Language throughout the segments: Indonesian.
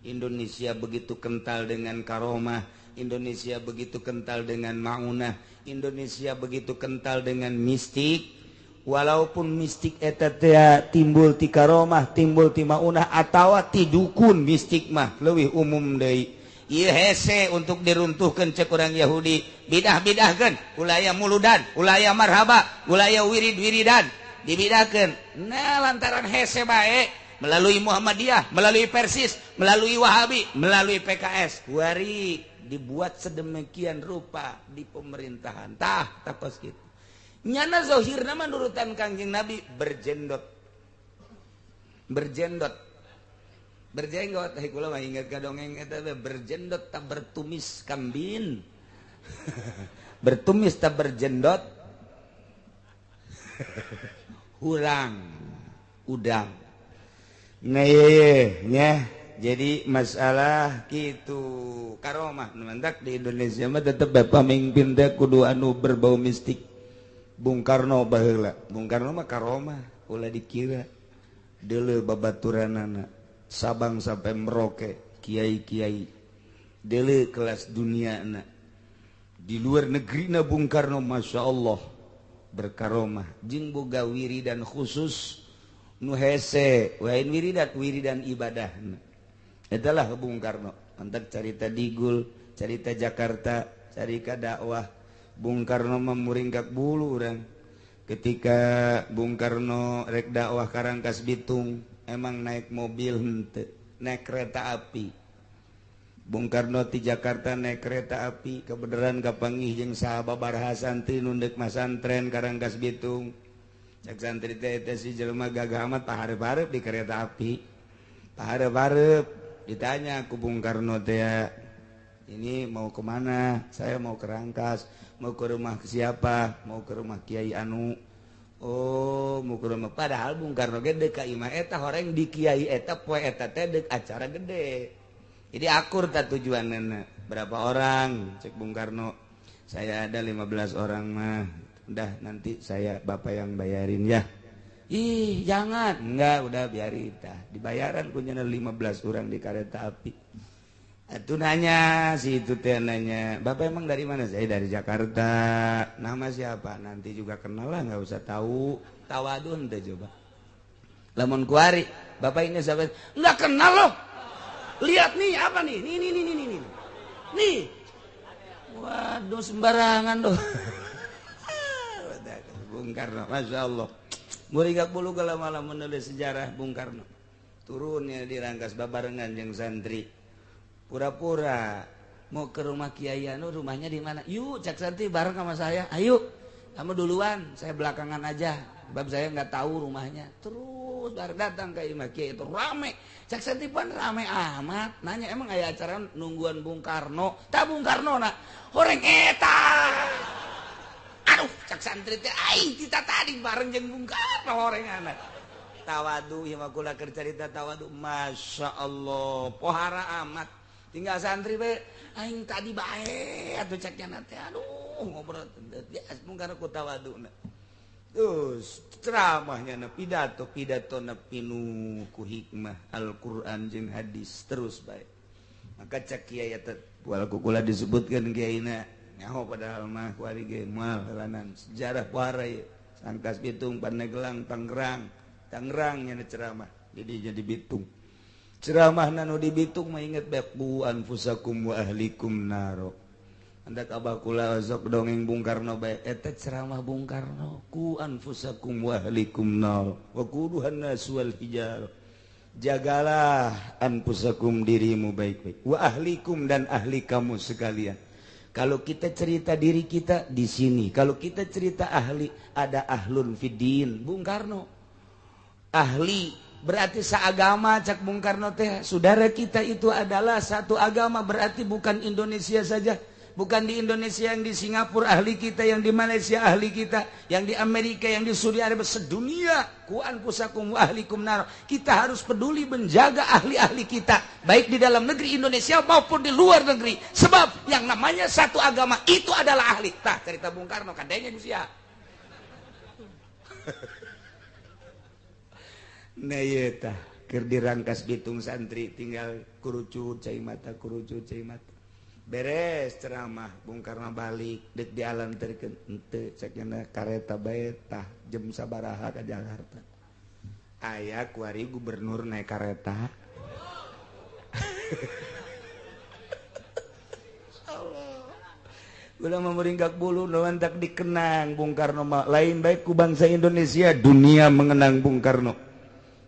Indonesia begitu kental dengan karomah, Indonesia begitu kental dengan maunah, Indonesia begitu kental dengan mistik. Walaupun mistik eta timbul ti karomah, timbul ti maunah atawa ti dukun, mistik mah leuwih umum deui. Ieu hese untuk diruntuhkeun cek urang Yahudi, bidah-bidahkeun, ulaya muludan, ulaya marhaba, ulaya wirid-wiridan, dibidahkeun. Nah, lantaran hese bae melalui Muhammadiyah, melalui Persis, melalui Wahabi, melalui PKS, wari dibuat sedemikian rupa di pemerintahan. Tah tapos gitu. Nyana zohirna menurutan Kangjeng Nabi berjendot berjenggot kula mah ingat ka dongeng eta berjendot tak bertumis kambing bertumis tak berjendot hurang udang nah nya jadi masalah gitu karomah mantak di Indonesia mah tetep pamimpin teh kudu anu berbau mistik. Bung Karno baheula. Bung Karno mah karomah, ulah dikira. Deuleu babaturanana Sabang sampai Merauke, kiai-kiai. Deuleu kelas duniana. Di luar negrina Bung Karno Masya Allah berkaromah. Jeung boga wiridan khusus nu hese, wain wiridan ibadahna. Etalah Bung Karno. Antak carita Digul, carita Jakarta, carita dakwah. Bung Karno memuringkak bulu orang ketika Bung Karno rek dakwah ka Rangkas Bitung emang naik mobil henteu naik kereta api. Bung Karno ti Jakarta naik kereta api kebenaran kapanggih jeung sababaraha santri nu deuk masantren ka Rangkas Bitung. Cak santri teh si jelema gagah amat pahareup-hareup di kereta api. Pahareup-hareup ditanya ku Bung Karno teh, ini mau kemana? Saya mau ke Rangkas. Mau ke rumah siapa? Mau ke rumah Kiai Anu. Oh, mau ke rumah. Padahal Bung Karno gede ka imah eta horeng di Kiai eta poe eta teh deuk acara gede. Jadi akur tak tujuanna. Berapa orang? Cek Bung Karno. Saya ada 15 orang mah. Udah nanti saya bapak yang bayarin ya. Ih, jangan. Enggak, udah biarin tah. Dibayaran punya 15 orang di kereta api. Itu nanya, si itu teh nanya, Bapak emang dari mana? Saya dari Jakarta. Nama siapa? Nanti juga kenal lah, nggak usah tahu. Tawadun teh coba. Lamun kuari, Bapak ini siapa? Nggak kenal loh. Lihat nih, apa nih? Nih. Nih. Waduh, sembarangan doh. Bung Karno, Masya Allah. Muringak bulu kalau malam menulis sejarah Bung Karno. Turunnya di Rangkas babarengan yang santri. Pura-pura mau ke rumah Kiai Anu, rumahnya di mana? Yuk, cak santri bareng sama saya. Ayo, kamu duluan, saya belakangan aja. Sebab saya nggak tahu rumahnya. Terus datang ke imah Kiai itu rame. Cak santri pun rame amat. Nanya emang aya acara nungguan Bung Karno? Tak Bung Karno nak, horeng eta. Aduh, cak santri teh, kita tadi bareng jeung Bung Karno horeng anak. Tawadu, yang aku lakar cerita tawadu, Masya Allah, pohara amat. Tinggal santri be, aing tadi bae atuh ceknya nanti, aduh ngobrol dia mungkin aku tawadu. Terus ceramahnya na pidato na pinuh ku hikmah Al-Qur'an jeung hadis terus bae. Maka cek kiai eta wal kukula disebutkeun kiaina nyaho padahal mah kuari ge moal helanan sejarah pohara ye. Rangkas Bitung, Pandeglang, Tangerang nya ceramah. Jadi Bitung. Ceramah nanu di Bitung mah inget bae ku anfusakum wa ahlikum naro. Andak abah kula sok dongeng Bung Karno bae eta ceramah Bung Karno ku anfusakum wa ahlikum naro wa quduhan nas wal hijar. Jagalah anfusakum dirimu baik-baik wa ahlikum dan ahli kamu sekalian. Kalau kita cerita diri kita di sini, kalau kita cerita ahli ada ahlun fiddin Bung Karno. Ahli berarti seagama cak Bung Karno teh saudara kita itu adalah satu agama berarti bukan Indonesia saja, bukan di Indonesia, yang di Singapura ahli kita, yang di Malaysia ahli kita, yang di Amerika, yang di Saudi Arabia, sedunia ku anfusakum wa ahlikum nar. Kita harus peduli menjaga ahli-ahli kita baik di dalam negeri Indonesia maupun di luar negeri, sebab yang namanya satu agama itu adalah ahli. Tah cerita Bung Karno kadenya sia. Nah iya tah keur dirangkas Bitung santri tinggal kurucut cai mata beres ceramah Bung Karno balik dek di alam terkeun henteu cekna kareta bae tah jam sabaraha ka Jakarta aya kuari gubernur naik kareta ulah memeringkak bulu nawan tak dikenang Bung Karno lain baik ku bangsa Indonesia dunia mengenang Bung Karno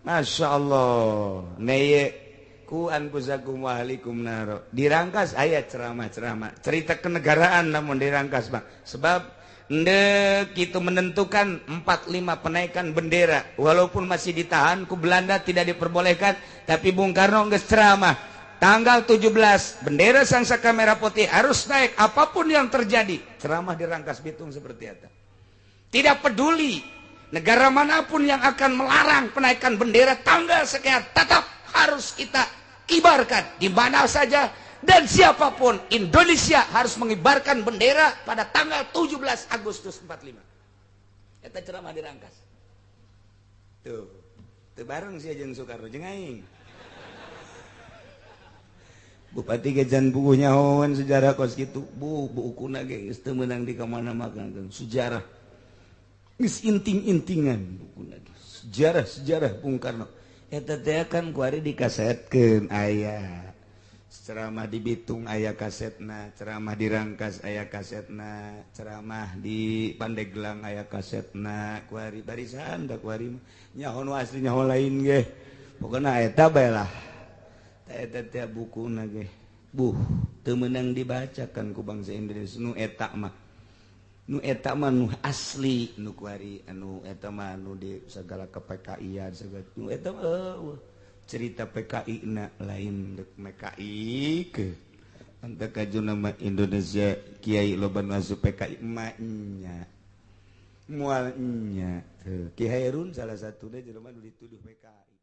Masya Allah neye ku anfusakum wa ahlikum naro dirangkas ayat ceramah-ceramah cerita kenegaraan namun dirangkas Bang sebab ndek itu menentukan 4-5 penaikan bendera walaupun masih ditahan ku Belanda tidak diperbolehkan tapi Bung Karno geus ceramah tanggal 17 bendera Sangsaka Merah Putih harus naik apapun yang terjadi ceramah dirangkas Bitung seperti itu tidak peduli negara manapun yang akan melarang penaikan bendera tanggal sekian tetap harus kita kibarkan di mana saja dan siapapun Indonesia harus mengibarkan bendera pada tanggal 17 Agustus 45 eta ceramah dirangkas tuh bareng sia jeung Soekarno jeung aing Bupati Gejan bukunya hawan sejarah kos kitu buukuna ge geus teu meunang di kamana-mana sejarah geus inting-intingan bukunya sejarah Bung Karno eta teh kan kuari dikasetkeun aya ceramah di Bitung aya kasetna ceramah di Rangkas aya kasetna ceramah di Pandeglang aya kasetna kuari barisan da kuari nyaho nu asli nyaho lain ge pokona eta bae lah eta teh bukuna ge teu meunang dibacakan ku bangsa Indonesia nu eta mah nu asli nu kuari anu eta mah nu di segala KPKI-an segala nu eta mah cerita PKI na lain dek MKI ke anta kajuna mah Indonesia kiai loba nu asup PKI emaknya moal nya Ki Hairun salah satu jelema nu dituduh PKI